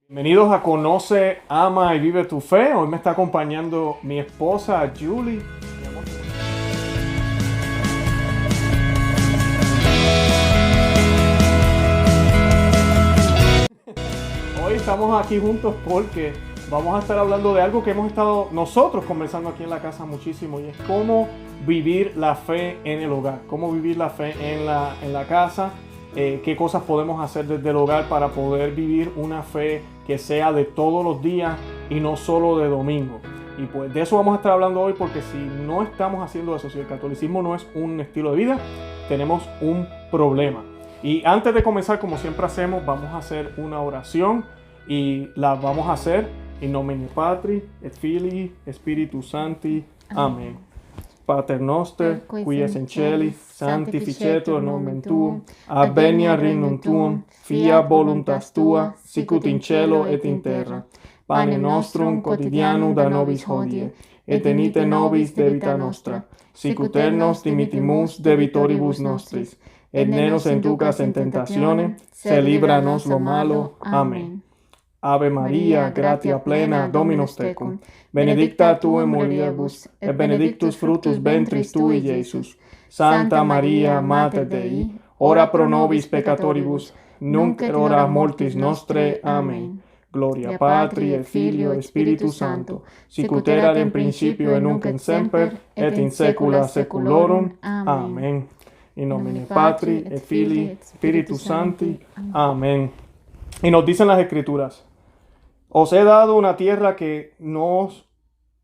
Bienvenidos a Conoce, Ama y Vive tu Fe. Hoy me está acompañando mi esposa Julie. Hoy estamos aquí juntos porque vamos a estar hablando de algo que hemos estado nosotros conversando aquí en la casa muchísimo, y es cómo vivir la fe en el hogar, cómo vivir la fe en la casa. Qué cosas podemos hacer desde el hogar para poder vivir una fe que sea de todos los días y no solo de domingo. Y pues de eso vamos a estar hablando hoy, porque si no estamos haciendo eso, si el catolicismo no es un estilo de vida, tenemos un problema. Y antes de comenzar, como siempre hacemos, vamos a hacer una oración y la vamos a hacer in nomine Patri et Filii Spiritus Sancti. Amén. Pater noster, qui es in celi, sanctificetur nomen tuum, adveniat regnum tuum, fiat voluntas tua, sicut in cielo et in terra. Pane nostrum quotidianum da nobis hodie, et dimitte nobis debita nostra, sicut nos dimittimus debitoribus nostris, et ne nos inducas in tentatione, sed libra nos lo malo. Amén. Ave Maria, gratia plena, Dominus tecum, benedicta tu in mulieribus, et benedictus fructus ventris tui, Iesus. Santa Maria, Mater Dei, ora pro nobis peccatoribus, nunc et hora mortis nostrae. Amén. Gloria Patri et Filio et Spiritus Sancto, sicut erat in principio et nunc et semper, et in saecula saeculorum. Amén. In nomine Patri et Filii et Spiritus Sancti. Amén. Y nos dicen las Escrituras: os he dado una tierra que no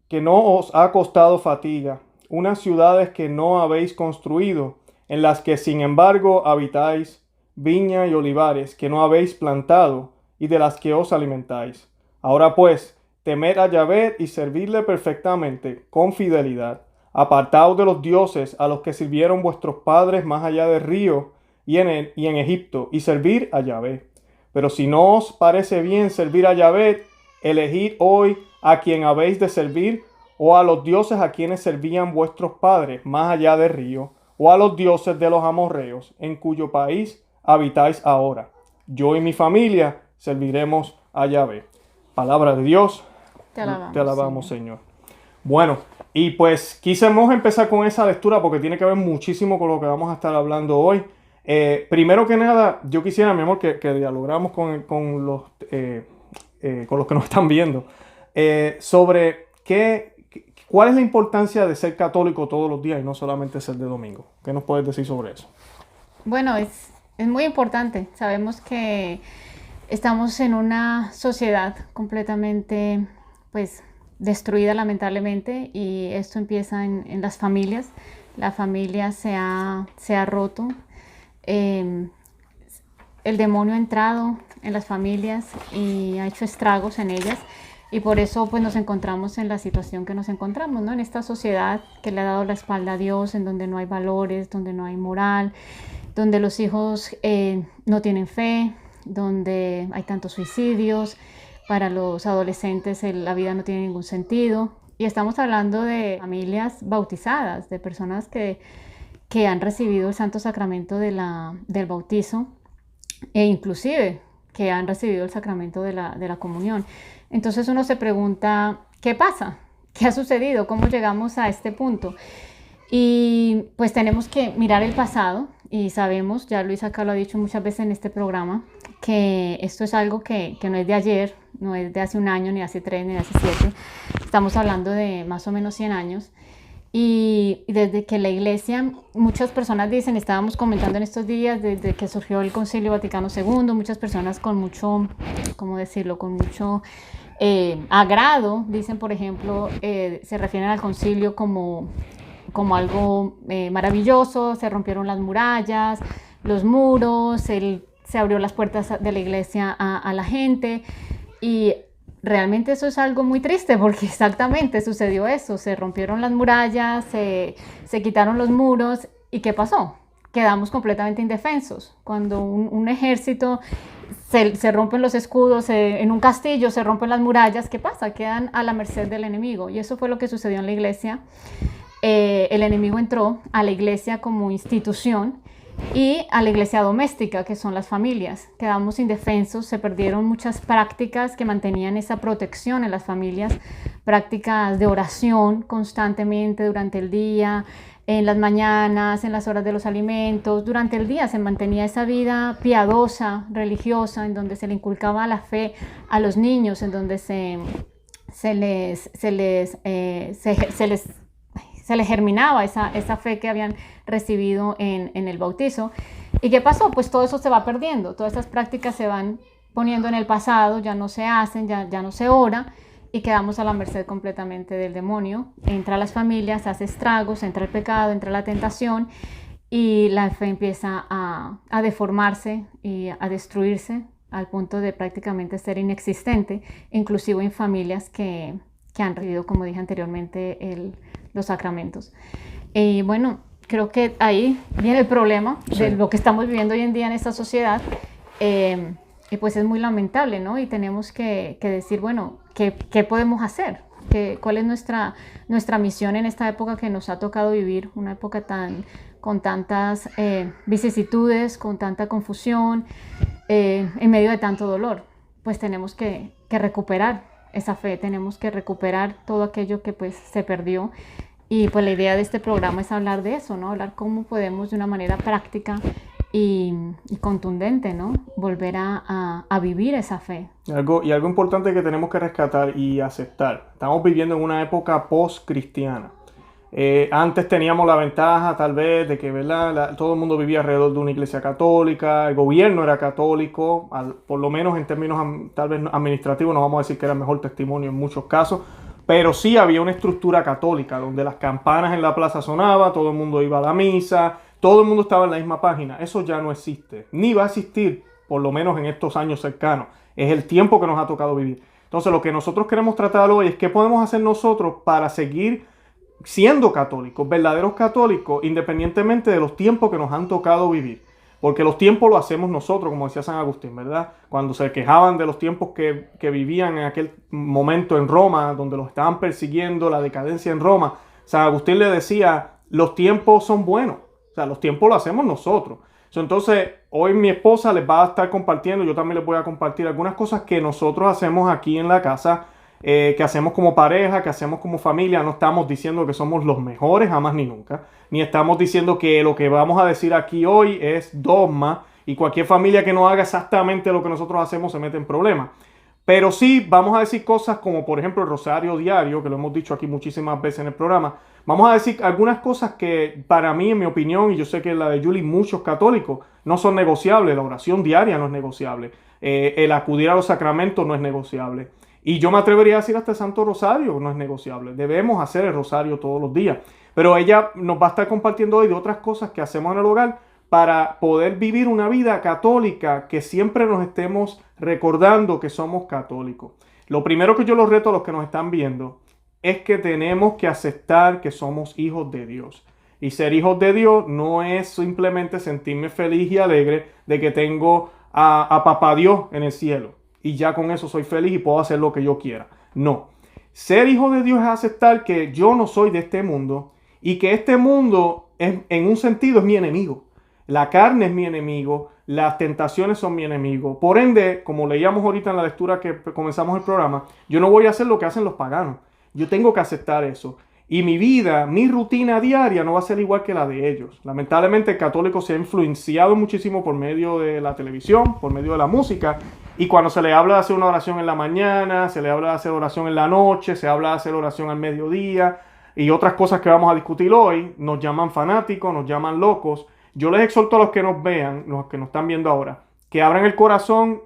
os ha costado fatiga, unas ciudades que no habéis construido, en las que sin embargo habitáis, viña y olivares que no habéis plantado, y de las que os alimentáis. Ahora pues, temed a Yahvé y servidle perfectamente, con fidelidad. Apartaos de los dioses a los que sirvieron vuestros padres más allá del río y en Egipto, y servir a Yahvé. Pero si no os parece bien servir a Yahvé, elegid hoy a quien habéis de servir, o a los dioses a quienes servían vuestros padres más allá del río, o a los dioses de los amorreos, en cuyo país habitáis ahora. Yo y mi familia serviremos a Yahvé. Palabra de Dios. Te alabamos, Señor. Bueno, y pues quisimos empezar con esa lectura porque tiene que ver muchísimo con lo que vamos a estar hablando hoy. Primero que nada, yo quisiera, mi amor, que dialogáramos con los que nos están viendo sobre cuál es la importancia de ser católico todos los días y no solamente ser de domingo. ¿Qué nos puedes decir sobre eso? Bueno, es muy importante. Sabemos que estamos en una sociedad completamente, pues, destruida lamentablemente, y esto empieza en las familias. La familia se ha roto. El demonio ha entrado en las familias y ha hecho estragos en ellas, y por eso pues nos encontramos en la situación que nos encontramos, ¿no? En esta sociedad que le ha dado la espalda a Dios, en donde no hay valores, donde no hay moral, donde los hijos no tienen fe, donde hay tantos suicidios. Para los adolescentes la vida no tiene ningún sentido, y estamos hablando de familias bautizadas, de personas que han recibido el santo sacramento del bautizo, e inclusive que han recibido el sacramento de la comunión. Entonces uno se pregunta, ¿qué pasa? ¿Qué ha sucedido? ¿Cómo llegamos a este punto? Y pues tenemos que mirar el pasado, y sabemos, ya Luis acá lo ha dicho muchas veces en este programa, que esto es algo que no es de ayer, no es de hace un año, ni hace 3, ni de hace 7. Estamos hablando de más o menos 100 años. Y desde que la Iglesia, muchas personas dicen, estábamos comentando en estos días, desde que surgió el Concilio Vaticano II, muchas personas con mucho, ¿cómo decirlo?, con mucho agrado, dicen, por ejemplo, se refieren al concilio como algo maravilloso. Se rompieron las murallas, los muros, se abrió las puertas de la Iglesia a la gente, y realmente eso es algo muy triste, porque exactamente sucedió eso. Se rompieron las murallas, se quitaron los muros, ¿y qué pasó? Quedamos completamente indefensos. Cuando un ejército se rompen los escudos, en un castillo se rompen las murallas, ¿qué pasa? Quedan a la merced del enemigo, y eso fue lo que sucedió en la Iglesia. El enemigo entró a la Iglesia como institución y a la iglesia doméstica, que son las familias. Quedamos indefensos, se perdieron muchas prácticas que mantenían esa protección en las familias, prácticas de oración constantemente durante el día, en las mañanas, en las horas de los alimentos. Durante el día se mantenía esa vida piadosa, religiosa, en donde se le inculcaba la fe a los niños, en donde se les germinaba esa fe que habían recibido en el bautizo. ¿Y qué pasó? Pues todo eso se va perdiendo, todas esas prácticas se van poniendo en el pasado, ya no se hacen, ya no se ora, y quedamos a la merced completamente del demonio. Entra a las familias, hace estragos, entra el pecado, entra la tentación, y la fe empieza a deformarse y a destruirse al punto de prácticamente ser inexistente, inclusive en familias que han recibido, como dije anteriormente, los sacramentos. Y bueno, creo que ahí viene el problema de lo que estamos viviendo hoy en día en esta sociedad. Y pues es muy lamentable, ¿no? Y tenemos que decir, bueno, ¿qué podemos hacer? ¿Cuál es nuestra misión en esta época que nos ha tocado vivir? Una época con tantas vicisitudes, con tanta confusión, en medio de tanto dolor. Pues tenemos que recuperar esa fe, tenemos que recuperar todo aquello que pues se perdió. Y pues la idea de este programa es hablar de eso, ¿no? Hablar cómo podemos de una manera práctica y contundente, ¿no? Volver a vivir esa fe. Algo importante que tenemos que rescatar y aceptar. Estamos viviendo en una época post-cristiana. Antes teníamos la ventaja tal vez de que, ¿verdad? Todo el mundo vivía alrededor de una iglesia católica, el gobierno era católico, por lo menos en términos tal vez administrativos, no vamos a decir que era el mejor testimonio en muchos casos, pero sí había una estructura católica donde las campanas en la plaza sonaban, todo el mundo iba a la misa, todo el mundo estaba en la misma página. Eso ya no existe, ni va a existir, por lo menos en estos años cercanos. Es el tiempo que nos ha tocado vivir. Entonces lo que nosotros queremos tratar hoy es qué podemos hacer nosotros para seguir siendo católicos, verdaderos católicos, independientemente de los tiempos que nos han tocado vivir. Porque los tiempos lo hacemos nosotros, como decía San Agustín, ¿verdad? Cuando se quejaban de los tiempos que vivían en aquel momento en Roma, donde los estaban persiguiendo, la decadencia en Roma, San Agustín le decía, los tiempos son buenos. O sea, los tiempos lo hacemos nosotros. Entonces, hoy mi esposa les va a estar compartiendo, yo también les voy a compartir algunas cosas que nosotros hacemos aquí en la casa, que hacemos como pareja, que hacemos como familia. No estamos diciendo que somos los mejores, jamás ni nunca. Ni estamos diciendo que lo que vamos a decir aquí hoy es dogma y cualquier familia que no haga exactamente lo que nosotros hacemos se mete en problemas. Pero sí vamos a decir cosas como por ejemplo el rosario diario, que lo hemos dicho aquí muchísimas veces en el programa. Vamos a decir algunas cosas que para mí, en mi opinión, y yo sé que la de Julie, muchos católicos, no son negociables. La oración diaria no es negociable. El acudir a los sacramentos no es negociable. Y yo me atrevería a decir hasta el Santo Rosario no es negociable. Debemos hacer el rosario todos los días. Pero ella nos va a estar compartiendo hoy de otras cosas que hacemos en el hogar para poder vivir una vida católica, que siempre nos estemos recordando que somos católicos. Lo primero que yo los reto a los que nos están viendo es que tenemos que aceptar que somos hijos de Dios. Y ser hijos de Dios no es simplemente sentirme feliz y alegre de que tengo a Papá Dios en el cielo y ya con eso soy feliz y puedo hacer lo que yo quiera. No. Ser hijo de Dios es aceptar que yo no soy de este mundo y que este mundo en un sentido es mi enemigo. La carne es mi enemigo, las tentaciones son mi enemigo. Por ende, como leíamos ahorita en la lectura que comenzamos el programa, yo no voy a hacer lo que hacen los paganos. Yo tengo que aceptar eso. Y mi vida, mi rutina diaria no va a ser igual que la de ellos. Lamentablemente el católico se ha influenciado muchísimo por medio de la televisión, por medio de la música. Y cuando se le habla de hacer una oración en la mañana, se le habla de hacer oración en la noche, se habla de hacer oración al mediodía y otras cosas que vamos a discutir hoy, nos llaman fanáticos, nos llaman locos. Yo les exhorto a los que nos vean, los que nos están viendo ahora, que abran el corazón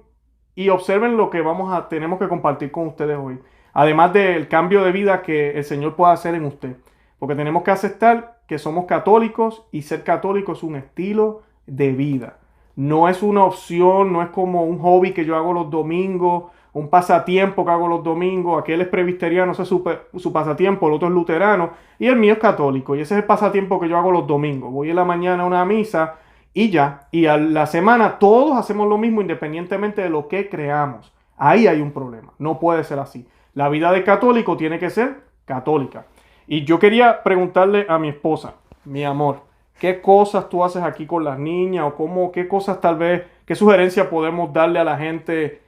y observen lo que tenemos que compartir con ustedes hoy. Además del cambio de vida que el Señor puede hacer en usted. Porque tenemos que aceptar que somos católicos y ser católico es un estilo de vida. No es una opción, no es como un hobby que yo hago los domingos, un pasatiempo que hago los domingos. Aquel es presbiteriano, ese es su pasatiempo, el otro es luterano y el mío es católico. Y ese es el pasatiempo que yo hago los domingos. Voy en la mañana a una misa y ya. Y a la semana todos hacemos lo mismo independientemente de lo que creamos. Ahí hay un problema. No puede ser así. La vida de católico tiene que ser católica. Y yo quería preguntarle a mi esposa, mi amor, ¿Qué cosas tú haces aquí con las niñas? O qué cosas tal vez, qué sugerencia podemos darle a la gente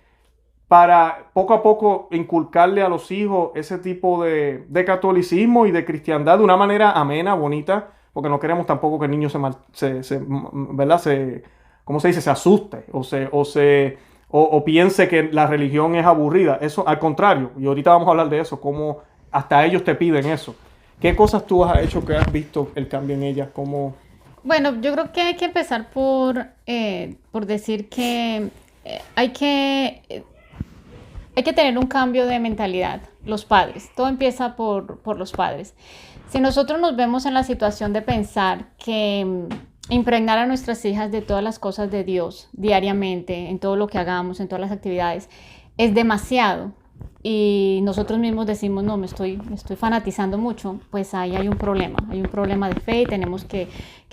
para poco a poco inculcarle a los hijos ese tipo de catolicismo y de cristiandad de una manera amena, bonita, porque no queremos tampoco que el niño ¿verdad? ¿Cómo se dice? Se asuste o piense que la religión es aburrida. Eso, al contrario, y ahorita vamos a hablar de eso, cómo hasta ellos te piden eso. ¿Qué cosas tú has hecho que has visto el cambio en ellas? ¿Cómo? Bueno, yo creo que hay que empezar por decir que hay que hay que tener un cambio de mentalidad, los padres. Todo empieza por los padres. Si nosotros nos vemos en la situación de pensar que impregnar a nuestras hijas de todas las cosas de Dios diariamente, en todo lo que hagamos, en todas las actividades, es demasiado, y nosotros mismos decimos, no, me estoy fanatizando mucho, pues ahí hay un problema de fe y tenemos que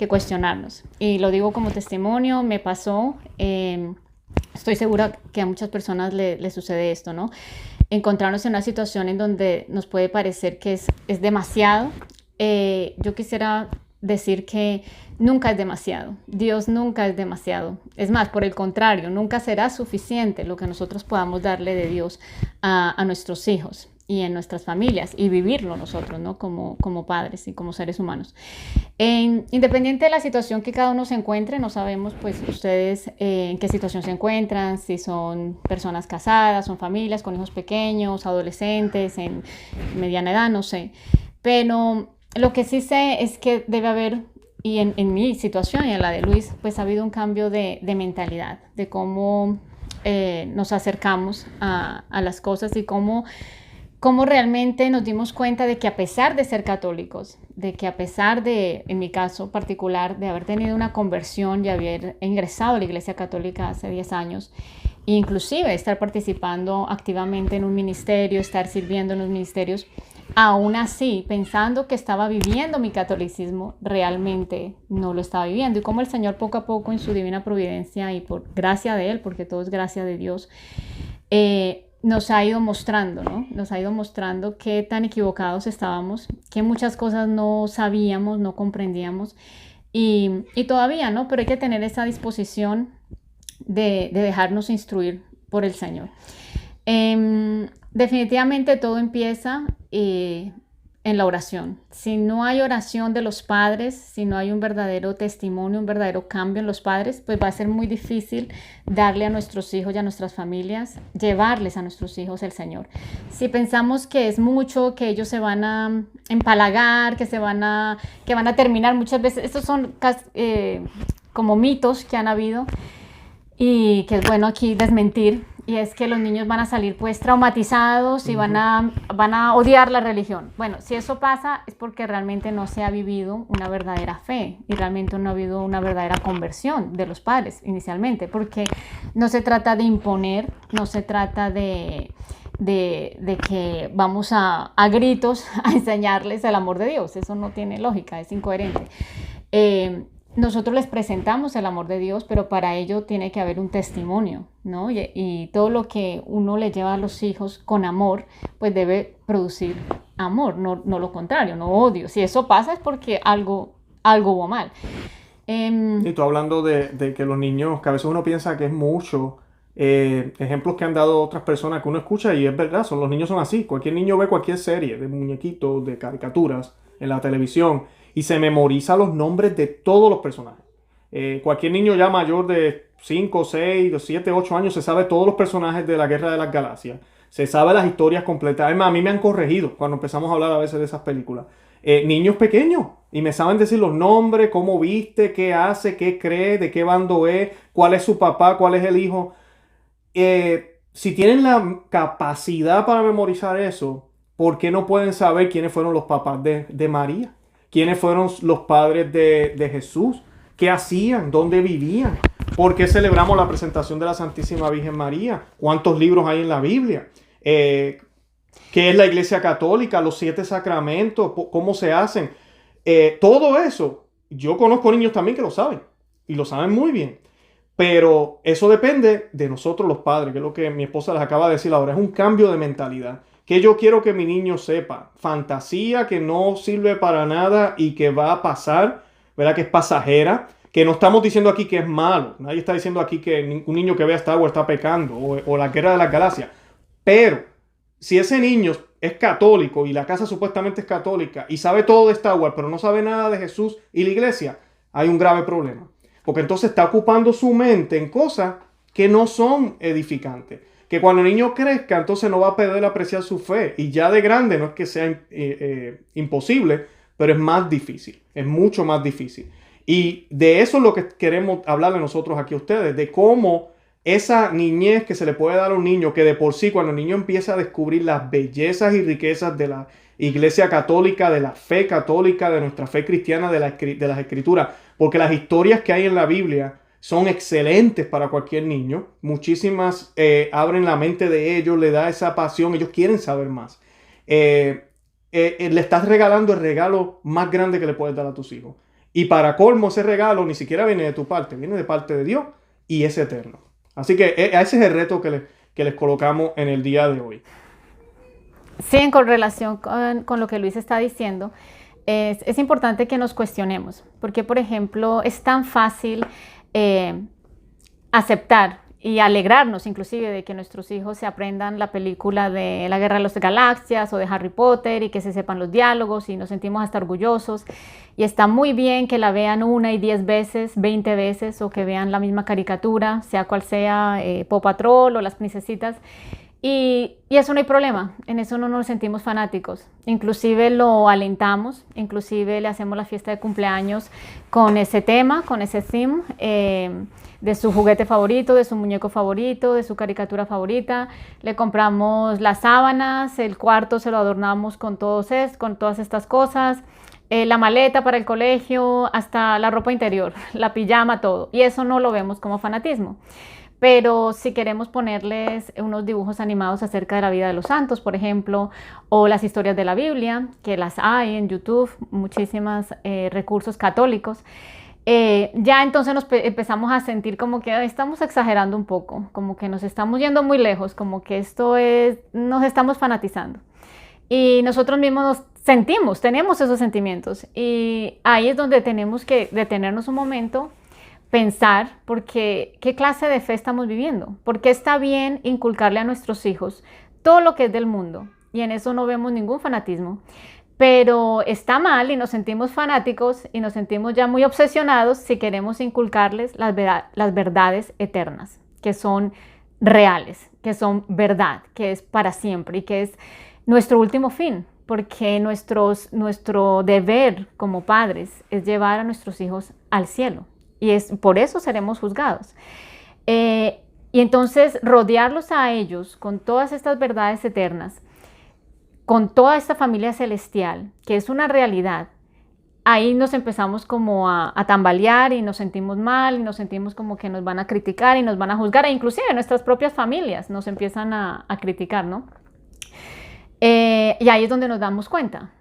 cuestionarnos. Y lo digo como testimonio, me pasó, estoy segura que a muchas personas le sucede esto, ¿no? Encontrarnos en una situación en donde nos puede parecer que es demasiado. Yo quisiera decir que nunca es demasiado. Dios nunca es demasiado. Es más, por el contrario, nunca será suficiente lo que nosotros podamos darle de Dios a nuestros hijos y en nuestras familias, y vivirlo nosotros, ¿no? Como padres y como seres humanos. Independiente de la situación que cada uno se encuentre, no sabemos pues ustedes en qué situación se encuentran, si son personas casadas, son familias con hijos pequeños, adolescentes, en mediana edad, no sé. Pero lo que sí sé es que debe haber, y en mi situación y en la de Luis, pues ha habido un cambio de mentalidad, de cómo nos acercamos a las cosas y cómo realmente nos dimos cuenta de que a pesar de ser católicos, de que a pesar de, en mi caso particular, de haber tenido una conversión y haber ingresado a la Iglesia Católica hace 10 años, e inclusive estar participando activamente en un ministerio, estar sirviendo en los ministerios, aún así, pensando que estaba viviendo mi catolicismo, realmente no lo estaba viviendo. Y como el Señor poco a poco en su divina providencia y por gracia de Él, porque todo es gracia de Dios, nos ha ido mostrando, ¿no? Nos ha ido mostrando qué tan equivocados estábamos, que muchas cosas no sabíamos, no comprendíamos, y todavía, ¿no? Pero hay que tener esa disposición de dejarnos instruir por el Señor. Definitivamente todo empieza en la oración. Si no hay oración de los padres, si no hay un verdadero testimonio, un verdadero cambio en los padres, pues va a ser muy difícil darle a nuestros hijos y a nuestras familias, llevarles a nuestros hijos el Señor. Si pensamos que es mucho, que ellos se van a empalagar, que van a terminar muchas veces, estos son como mitos que han habido y que es bueno aquí desmentir. Y es que los niños van a salir pues traumatizados y van a odiar la religión. Bueno, si eso pasa es porque realmente no se ha vivido una verdadera fe y realmente no ha habido una verdadera conversión de los padres inicialmente, porque no se trata de imponer, no se trata de que vamos a gritos a enseñarles el amor de Dios. Eso no tiene lógica, es incoherente. Nosotros les presentamos el amor de Dios, pero para ello tiene que haber un testimonio, ¿no? Y todo lo que uno le lleva a los hijos con amor, pues debe producir amor, no lo contrario, no odio. Si eso pasa es porque algo hubo mal. Y tú hablando de que los niños, que a veces uno piensa que es mucho, ejemplos que han dado otras personas que uno escucha y es verdad, los niños son así. Cualquier niño ve cualquier serie de muñequitos, de caricaturas en la televisión y se memoriza los nombres de todos los personajes. Cualquier niño ya mayor de 5, 6, 7, 8 años se sabe todos los personajes de la Guerra de las Galaxias. Se sabe las historias completas. Además, a mí me han corregido cuando empezamos a hablar a veces de esas películas. Niños pequeños. Y me saben decir los nombres, cómo viste, qué hace, qué cree, de qué bando es, cuál es su papá, cuál es el hijo. Si tienen la capacidad para memorizar eso, ¿por qué no pueden saber quiénes fueron los papás de María? ¿Quiénes fueron los padres de Jesús? ¿Qué hacían? ¿Dónde vivían? ¿Por qué celebramos la presentación de la Santísima Virgen María? ¿Cuántos libros hay en la Biblia? ¿Qué es la Iglesia Católica? ¿Los 7 sacramentos? ¿Cómo se hacen? Todo eso, yo conozco niños también que lo saben. Y lo saben muy bien. Pero eso depende de nosotros los padres, que es lo que mi esposa les acaba de decir ahora. Es un cambio de mentalidad. Que yo quiero que mi niño sepa. Fantasía que no sirve para nada y que va a pasar ¿verdad? Que es pasajera, que no estamos diciendo aquí que es malo. Nadie está diciendo aquí que un niño que vea Star Wars está pecando o la Guerra de las Galaxias. Pero si ese niño es católico y la casa supuestamente es católica y sabe todo de Star Wars, pero no sabe nada de Jesús y la iglesia, hay un grave problema. Porque entonces está ocupando su mente en cosas que no son edificantes. Que cuando el niño crezca, entonces no va a poder apreciar su fe. Y ya de grande no es que sea imposible, pero es más difícil. Es mucho más difícil. Y de eso es lo que queremos hablarle nosotros aquí a ustedes. De cómo esa niñez que se le puede dar a un niño, que de por sí cuando el niño empieza a descubrir las bellezas y riquezas de la Iglesia católica, de la fe católica, de nuestra fe cristiana, de las escrituras. Porque las historias que hay en la Biblia son excelentes para cualquier niño. Muchísimas abren la mente de ellos, le da esa pasión, ellos quieren saber más. Le estás regalando el regalo más grande que le puedes dar a tus hijos. Y para colmo, ese regalo ni siquiera viene de tu parte, viene de parte de Dios y es eterno. Así que ese es el reto que les colocamos en el día de hoy. Sí, en correlación con lo que Luis está diciendo, es importante que nos cuestionemos. Porque, por ejemplo, es tan fácil aceptar y alegrarnos inclusive de que nuestros hijos se aprendan la película de la Guerra de las Galaxias o de Harry Potter y que se sepan los diálogos y nos sentimos hasta orgullosos. Y está muy bien que la vean 1 y 10 veces, 20 veces o que vean la misma caricatura, sea cual sea, Paw Patrol o Las Princesitas. Y eso no hay problema, en eso no nos sentimos fanáticos, inclusive lo alentamos, inclusive le hacemos la fiesta de cumpleaños con ese tema, con ese theme, de su juguete favorito, de su muñeco favorito, de su caricatura favorita. Le compramos las sábanas, el cuarto se lo adornamos con todas estas cosas, la maleta para el colegio, hasta la ropa interior, la pijama, todo. Y eso no lo vemos como fanatismo. Pero si queremos ponerles unos dibujos animados acerca de la vida de los santos, por ejemplo, o las historias de la Biblia, que las hay en YouTube, muchísimos recursos católicos, ya entonces empezamos a sentir como que estamos exagerando un poco, como que nos estamos yendo muy lejos, como que nos estamos fanatizando. Y nosotros mismos tenemos esos sentimientos. Y ahí es donde tenemos que detenernos un momento, pensar, porque ¿qué clase de fe estamos viviendo? Porque está bien inculcarle a nuestros hijos todo lo que es del mundo, y en eso no vemos ningún fanatismo, pero está mal y nos sentimos fanáticos y nos sentimos ya muy obsesionados si queremos inculcarles las verdades eternas, que son reales, que son verdad, que es para siempre y que es nuestro último fin, porque nuestro deber como padres es llevar a nuestros hijos al cielo. Y por eso seremos juzgados. Y entonces rodearlos a ellos con todas estas verdades eternas, con toda esta familia celestial, que es una realidad, ahí nos empezamos como a tambalear y nos sentimos mal y nos sentimos como que nos van a criticar y nos van a juzgar, e inclusive nuestras propias familias nos empiezan a criticar, ¿no? Y ahí es donde nos damos cuenta.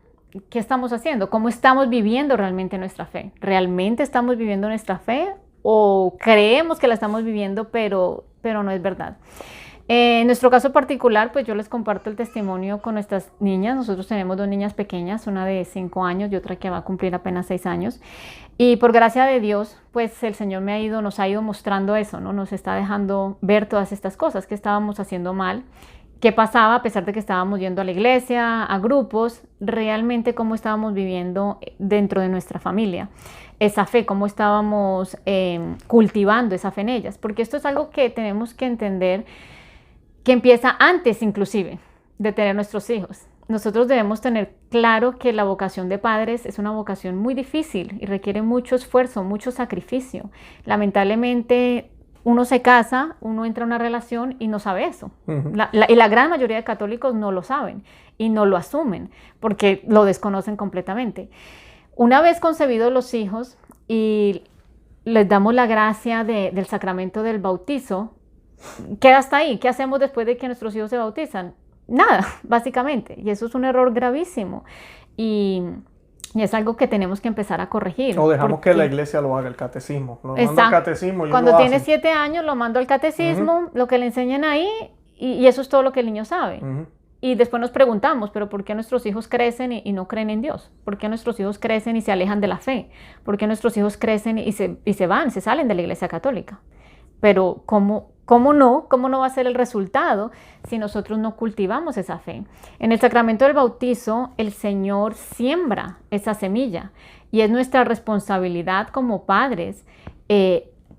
¿Qué estamos haciendo? ¿Cómo estamos viviendo realmente nuestra fe? ¿Realmente estamos viviendo nuestra fe? ¿O creemos que la estamos viviendo, pero no es verdad? En nuestro caso particular, pues yo les comparto el testimonio con nuestras niñas. Nosotros tenemos 2 niñas pequeñas, una de 5 años y otra que va a cumplir apenas 6 años. Y por gracia de Dios, pues el Señor nos ha ido mostrando eso, ¿no? Nos está dejando ver todas estas cosas que estábamos haciendo mal. ¿Qué pasaba a pesar de que estábamos yendo a la iglesia, a grupos? Realmente cómo estábamos viviendo dentro de nuestra familia esa fe, cómo estábamos cultivando esa fe en ellas. Porque esto es algo que tenemos que entender, que empieza antes inclusive de tener nuestros hijos. Nosotros debemos tener claro que la vocación de padres es una vocación muy difícil y requiere mucho esfuerzo, mucho sacrificio. Lamentablemente, uno se casa, uno entra a una relación y no sabe eso. Uh-huh. Y la gran mayoría de católicos no lo saben y no lo asumen porque lo desconocen completamente. Una vez concebidos los hijos y les damos la gracia del sacramento del bautizo, queda hasta ahí. ¿Qué hacemos después de que nuestros hijos se bautizan? Nada, básicamente. Y eso es un error gravísimo. Y es algo que tenemos que empezar a corregir. O dejamos que la iglesia lo haga, el catecismo. Lo mando al catecismo y cuando tiene 7 años lo mando al catecismo, uh-huh, lo que le enseñan ahí, y eso es todo lo que el niño sabe. Uh-huh. Y después nos preguntamos, pero ¿por qué nuestros hijos crecen y no creen en Dios? ¿Por qué nuestros hijos crecen y se alejan de la fe? ¿Por qué nuestros hijos crecen y se salen de la Iglesia Católica? Pero ¿cómo no va a ser el resultado si nosotros no cultivamos esa fe? En el sacramento del bautizo, el Señor siembra esa semilla y es nuestra responsabilidad como padres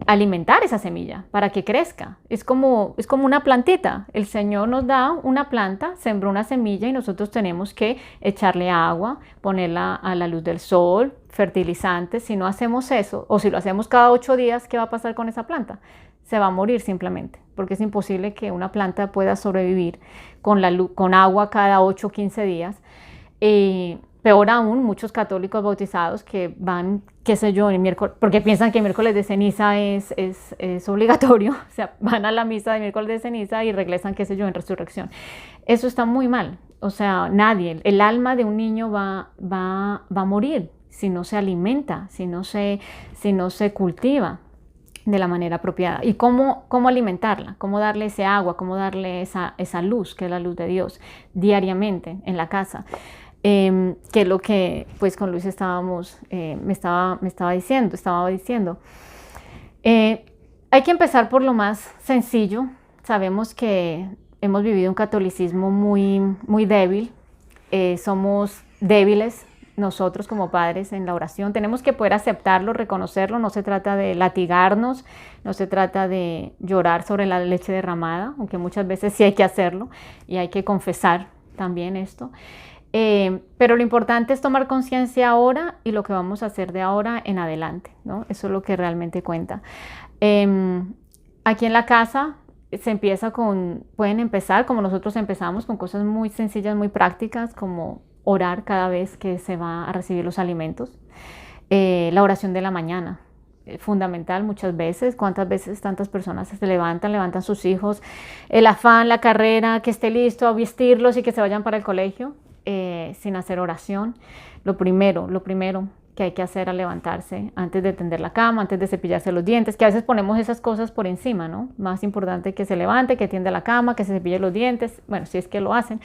alimentar esa semilla para que crezca. Es como una plantita. El Señor nos da una planta, sembró una semilla y nosotros tenemos que echarle agua, ponerla a la luz del sol, fertilizantes. Si no hacemos eso, o si lo hacemos cada 8 días, ¿qué va a pasar con esa planta? Se va a morir simplemente, porque es imposible que una planta pueda sobrevivir con agua cada 8 o 15 días. Peor aún, muchos católicos bautizados que van, qué sé yo, el miércoles, porque piensan que el miércoles de ceniza es obligatorio, o sea, van a la misa de miércoles de ceniza y regresan, qué sé yo, en resurrección. Eso está muy mal, o sea, nadie, el alma de un niño va a morir si no se alimenta, si no se cultiva de la manera apropiada. ¿Y cómo alimentarla? ¿Cómo darle ese agua? ¿Cómo darle esa luz, que es la luz de Dios, diariamente en la casa? Que es lo que pues con Luis me estaba diciendo. Hay que empezar por lo más sencillo. Sabemos que hemos vivido un catolicismo muy, muy débil. Somos débiles nosotros como padres en la oración. Tenemos que poder aceptarlo, reconocerlo. No se trata de latigarnos, no se trata de llorar sobre la leche derramada, aunque muchas veces sí hay que hacerlo y hay que confesar también esto. Pero lo importante es tomar conciencia ahora y lo que vamos a hacer de ahora en adelante, ¿no? Eso es lo que realmente cuenta. Aquí en la casa pueden empezar como nosotros empezamos, con cosas muy sencillas, muy prácticas, como orar cada vez que se va a recibir los alimentos. La oración de la mañana, fundamental muchas veces. ¿Cuántas veces tantas personas se levantan sus hijos, el afán, la carrera, que esté listo a vestirlos y que se vayan para el colegio? Sin hacer oración. Lo primero que hay que hacer al levantarse, antes de tender la cama, antes de cepillarse los dientes, que a veces ponemos esas cosas por encima, ¿no? Más importante que se levante, que tienda la cama, que se cepille los dientes, bueno, si es que lo hacen.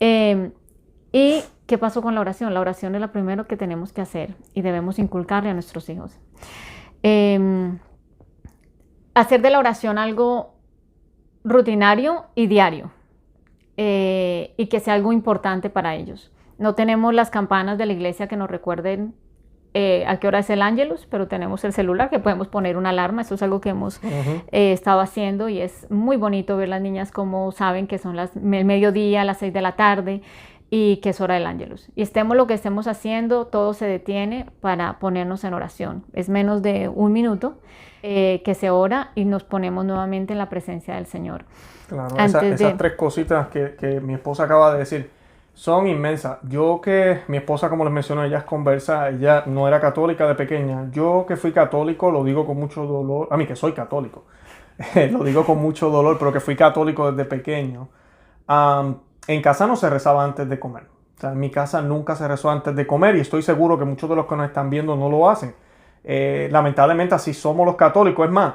¿Y qué pasó con la oración? La oración es lo primero que tenemos que hacer y debemos inculcarle a nuestros hijos. Hacer de la oración algo rutinario y diario. Y que sea algo importante para ellos. No tenemos las campanas de la iglesia que nos recuerden a qué hora es el Ángelus, pero tenemos el celular que podemos poner una alarma. Eso es algo que hemos estado haciendo y es muy bonito ver las niñas cómo saben que son el mediodía, las 6 de la tarde y que es hora del Ángelus. Y estemos lo que estemos haciendo, todo se detiene para ponernos en oración. Es menos de 1 minuto que se ora y nos ponemos nuevamente en la presencia del Señor. Claro, esas 3 cositas que mi esposa acaba de decir son inmensas. Mi esposa, como les mencioné, ella es conversa, ella no era católica de pequeña. Yo que fui católico, lo digo con mucho dolor, a mí que soy católico, lo digo con mucho dolor, pero que fui católico desde pequeño. En casa no se rezaba antes de comer. O sea, en mi casa nunca se rezó antes de comer y estoy seguro que muchos de los que nos están viendo no lo hacen. Lamentablemente así somos los católicos. Es más,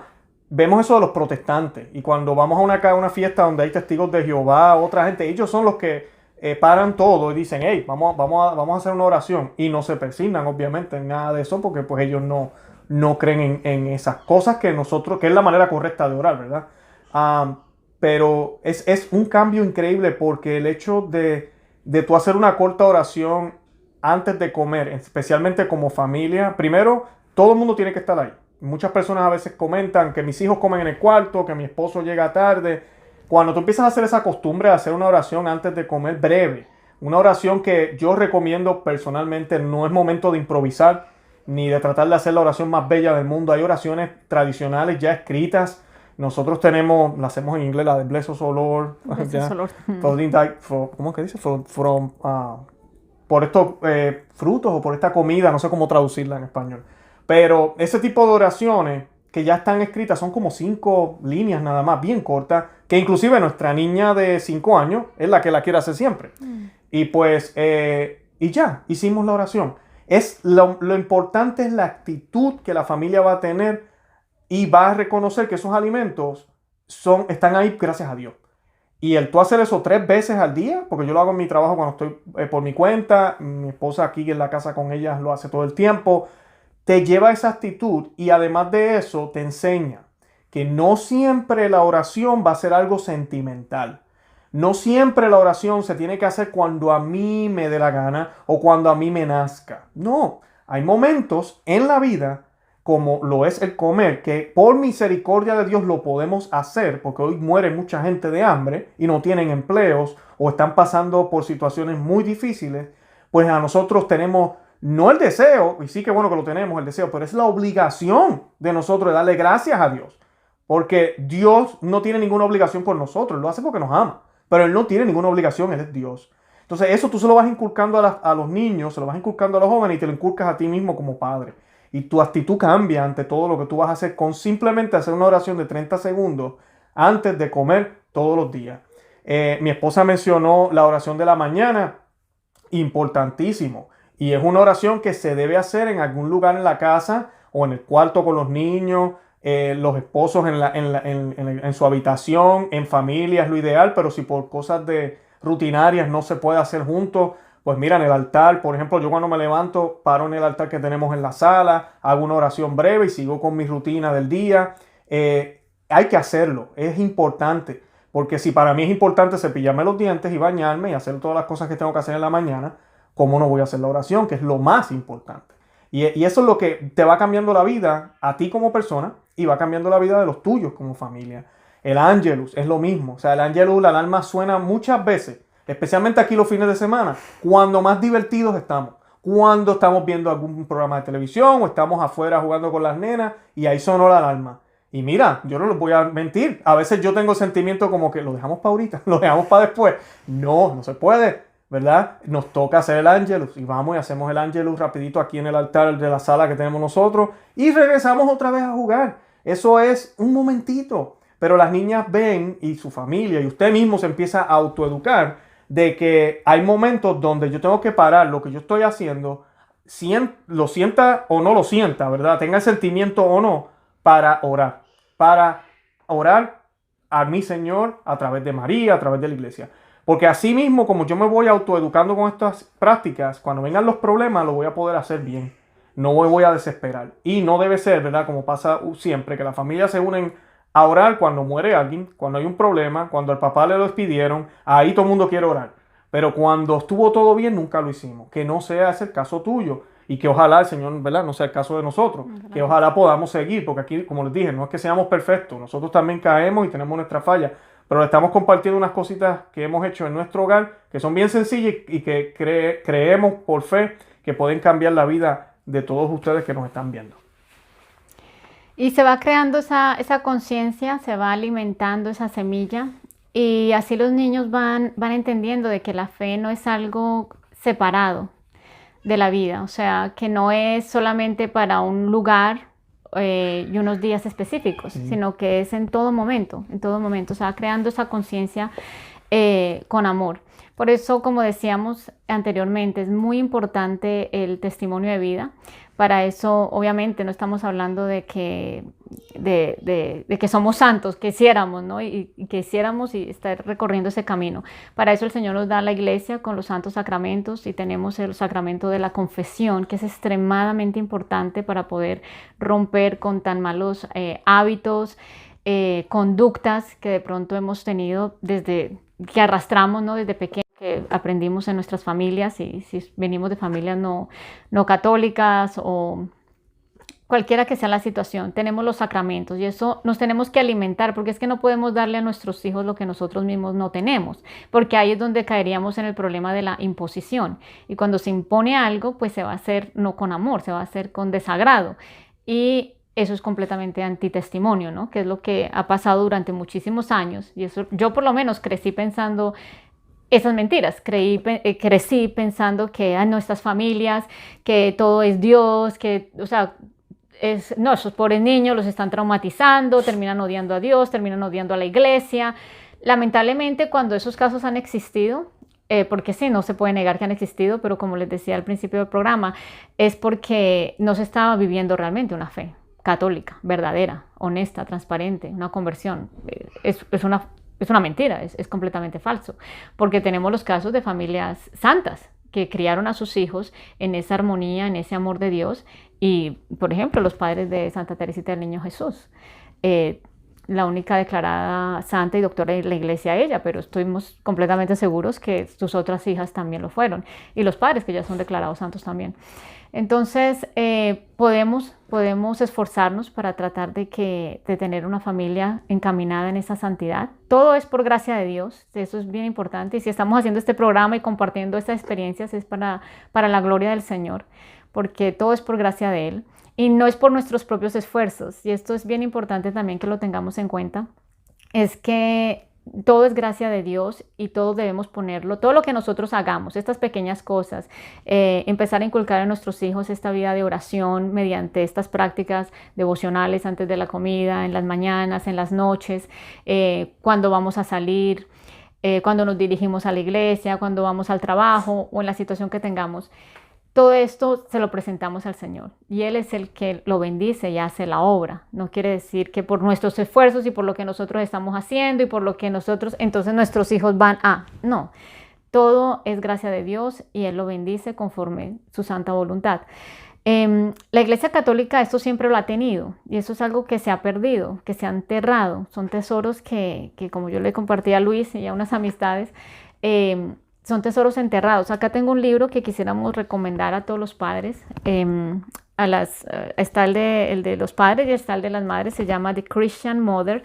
vemos eso de los protestantes y cuando vamos a una fiesta donde hay testigos de Jehová, otra gente, ellos son los que paran todo y dicen, hey, vamos a hacer una oración y no se persignan obviamente en nada de eso porque pues ellos no creen en esas cosas que es la manera correcta de orar, ¿verdad? Pero es un cambio increíble porque el hecho de tú hacer una corta oración antes de comer, especialmente como familia, primero, todo el mundo tiene que estar ahí. Muchas personas a veces comentan que mis hijos comen en el cuarto, que mi esposo llega tarde. Cuando tú empiezas a hacer esa costumbre de hacer una oración antes de comer breve, una oración que yo recomiendo personalmente, no es momento de improvisar ni de tratar de hacer la oración más bella del mundo. Hay oraciones tradicionales ya escritas. Nosotros la hacemos en inglés, la de Bless us, O Lord. ¿Cómo que dice? Por estos frutos o por esta comida, no sé cómo traducirla en español. Pero ese tipo de oraciones que ya están escritas son como 5 líneas nada más, bien cortas, que inclusive nuestra niña de 5 años es la que la quiere hacer siempre. Y pues, y ya, hicimos la oración. Lo importante es la actitud que la familia va a tener y va a reconocer que esos alimentos están ahí gracias a Dios. Y el tú hacer eso 3 veces al día, porque yo lo hago en mi trabajo cuando estoy por mi cuenta, mi esposa aquí en la casa con ella lo hace todo el tiempo, te lleva a esa actitud y además de eso te enseña que no siempre la oración va a ser algo sentimental. No siempre la oración se tiene que hacer cuando a mí me dé la gana o cuando a mí me nazca. No, hay momentos en la vida, como lo es el comer, que por misericordia de Dios lo podemos hacer, porque hoy muere mucha gente de hambre y no tienen empleos o están pasando por situaciones muy difíciles, pues a nosotros tenemos no el deseo, y sí que bueno que lo tenemos el deseo, pero es la obligación de nosotros de darle gracias a Dios, porque Dios no tiene ninguna obligación por nosotros, lo hace porque nos ama, pero Él no tiene ninguna obligación, Él es Dios. Entonces eso tú se lo vas inculcando a los niños, se lo vas inculcando a los jóvenes y te lo inculcas a ti mismo como padre. Y tu actitud cambia ante todo lo que tú vas a hacer con simplemente hacer una oración de 30 segundos antes de comer todos los días. Mi esposa mencionó la oración de la mañana, importantísimo. Y es una oración que se debe hacer en algún lugar en la casa o en el cuarto con los niños, los esposos en su habitación, en familia es lo ideal, pero si por cosas de rutinarias no se puede hacer juntos, pues mira, en el altar, por ejemplo, yo cuando me levanto, paro en el altar que tenemos en la sala, hago una oración breve y sigo con mi rutina del día. Hay que hacerlo, es importante, porque si para mí es importante cepillarme los dientes y bañarme y hacer todas las cosas que tengo que hacer en la mañana, ¿cómo no voy a hacer la oración? Que es lo más importante. Y eso es lo que te va cambiando la vida a ti como persona y va cambiando la vida de los tuyos como familia. El Ángelus es lo mismo. O sea, el Ángelus, la alarma suena muchas veces, especialmente aquí los fines de semana, cuando más divertidos estamos. Cuando estamos viendo algún programa de televisión o estamos afuera jugando con las nenas y ahí sonó la alarma. Y mira, yo no les voy a mentir. A veces yo tengo el sentimiento como que lo dejamos para ahorita, lo dejamos para después. No, no se puede, ¿verdad? Nos toca hacer el Ángelus y vamos y hacemos el Ángelus rapidito aquí en el altar de la sala que tenemos nosotros y regresamos otra vez a jugar. Eso es un momentito, pero las niñas ven y su familia y usted mismo se empieza a autoeducar de que hay momentos donde yo tengo que parar lo que yo estoy haciendo, lo sienta o no lo sienta, ¿verdad? Tenga el sentimiento o no, para orar a mi Señor a través de María, a través de la iglesia. Porque así mismo, como yo me voy autoeducando con estas prácticas, cuando vengan los problemas, lo voy a poder hacer bien. No me voy a desesperar. Y no debe ser, ¿verdad? Como pasa siempre, que las familias se unen a orar cuando muere alguien, cuando hay un problema, cuando al papá le lo despidieron, ahí todo el mundo quiere orar. Pero cuando estuvo todo bien, nunca lo hicimos. Que no sea ese el caso tuyo. Y que ojalá el Señor, ¿verdad? No sea el caso de nosotros. Que ojalá podamos seguir, porque aquí, como les dije, no es que seamos perfectos. Nosotros también caemos y tenemos nuestras fallas. Pero estamos compartiendo unas cositas que hemos hecho en nuestro hogar, que son bien sencillas y que creemos por fe que pueden cambiar la vida de todos ustedes que nos están viendo. Y se va creando esa conciencia, se va alimentando esa semilla y así los niños van entendiendo de que la fe no es algo separado de la vida, o sea, que no es solamente para un lugar y unos días específicos, sino que es en todo momento, o sea, creando esa conciencia con amor. Por eso, como decíamos anteriormente, es muy importante el testimonio de vida. Para eso, obviamente, no estamos hablando de que somos santos, que hiciéramos, ¿no? Y que hiciéramos y estar recorriendo ese camino. Para eso el Señor nos da la iglesia con los santos sacramentos y tenemos el sacramento de la confesión, que es extremadamente importante para poder romper con tan malos hábitos, conductas que de pronto hemos tenido desde que arrastramos, ¿no? Desde pequeños, que aprendimos en nuestras familias, y si venimos de familias no católicas o cualquiera que sea la situación, tenemos los sacramentos y eso nos tenemos que alimentar, porque es que no podemos darle a nuestros hijos lo que nosotros mismos no tenemos, porque ahí es donde caeríamos en el problema de la imposición, y cuando se impone algo, pues se va a hacer no con amor, se va a hacer con desagrado, y eso es completamente antitestimonio, ¿no? Que es lo que ha pasado durante muchísimos años, y eso yo por lo menos crecí pensando esas mentiras. Crecí pensando que nuestras familias, que todo es Dios, que, o sea, no, esos pobres niños los están traumatizando, terminan odiando a Dios, terminan odiando a la iglesia. Lamentablemente, cuando esos casos han existido, porque sí, no se puede negar que han existido, pero como les decía al principio del programa, es porque no se estaba viviendo realmente una fe católica, verdadera, honesta, transparente, una conversión. Es una es una mentira, es completamente falso, porque tenemos los casos de familias santas que criaron a sus hijos en esa armonía, en ese amor de Dios, y por ejemplo los padres de Santa Teresita del Niño Jesús, la única declarada santa y doctora de la iglesia ella, pero estuvimos completamente seguros que sus otras hijas también lo fueron, y los padres que ya son declarados santos también. Entonces, podemos esforzarnos para tratar de tener una familia encaminada en esa santidad. Todo es por gracia de Dios, eso es bien importante. Y si estamos haciendo este programa y compartiendo estas experiencias es para la gloria del Señor, porque todo es por gracia de Él y no es por nuestros propios esfuerzos. Y esto es bien importante también que lo tengamos en cuenta, es que todo es gracia de Dios y todo debemos ponerlo, todo lo que nosotros hagamos, estas pequeñas cosas, empezar a inculcar en nuestros hijos esta vida de oración mediante estas prácticas devocionales antes de la comida, en las mañanas, en las noches, cuando vamos a salir, cuando nos dirigimos a la iglesia, cuando vamos al trabajo o en la situación que tengamos. Todo esto se lo presentamos al Señor y Él es el que lo bendice y hace la obra. No quiere decir que por nuestros esfuerzos y por lo que nosotros estamos haciendo y por lo que entonces nuestros hijos van a... No, todo es gracia de Dios y Él lo bendice conforme su santa voluntad. La Iglesia Católica esto siempre lo ha tenido y eso es algo que se ha perdido, que se ha enterrado. Son tesoros que como yo le compartí a Luis y a unas amistades, son tesoros enterrados. Acá tengo un libro que quisiéramos recomendar a todos los padres. Está el de los padres y está el de las madres. Se llama The Christian Mother.